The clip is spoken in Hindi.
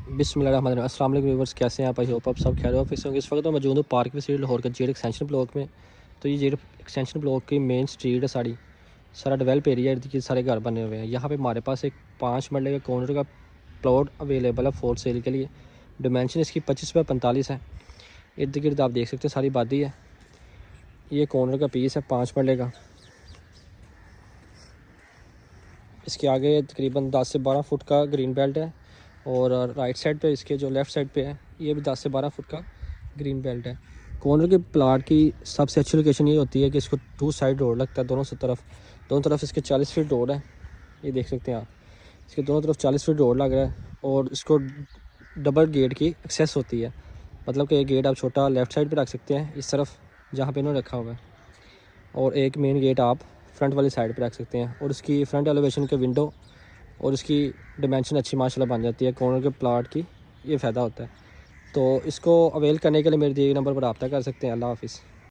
बिस्मिल्लाहिर्रहमानिर्रहीम। अस्सलाम वालेकुम व्यूअर्स, कैसे हैं आप? आई होप आप सब खैर ऑफिस होंगे। इस वक्त मैं मौजूद हूँ पार्क स्ट्रीट लाहौर का जेड एक्सटेंशन ब्लॉक में। तो ये जेड एक्सटेंशन ब्लॉक की मेन स्ट्रीट है, सारा डेवलप एरिया है, देखिए सारे घर बने हुए हैं। यहाँ पे हमारे पास एक 5 मरले का कॉर्नर का प्लॉट अवेलेबल है फॉर सेल के लिए। डिमेंशन इसकी 25x45 है। इर्द गिर्द आप देख सकते हैं सारी आबादी है। ये कॉर्नर का पीस है 5 मरले का। इसके आगे तकरीबन 10 से 12 फुट का ग्रीन बेल्ट है और राइट साइड पे, इसके जो लेफ़्ट साइड पे है, ये भी 10 से 12 फुट का ग्रीन बेल्ट है। कॉर्नर के प्लाट की सबसे अच्छी लोकेशन ये होती है कि इसको 2 साइड रोड लगता है, दोनों तरफ इसके 40 फीट रोड है। ये देख सकते हैं आप, इसके दोनों तरफ 40 फीट रोड लग रहा है और इसको डबल गेट की एक्सेस होती है। मतलब कि एक गेट आप छोटा लेफ़्ट साइड पर रख सकते हैं, इस तरफ जहाँ पे इन्होंने रखा हुआ है, और एक मेन गेट आप फ्रंट वाली साइड पे रख सकते हैं। और इसकी फ्रंट एलिवेशन के विंडो और इसकी डिमेंशन अच्छी माशाल्लाह बन जाती है। कॉर्नर के प्लाट की ये फ़ायदा होता है। तो इसको अवेल करने के लिए मेरे दिए गए नंबर पर रब्ता कर सकते हैं। अल्लाह हाफ़िज़।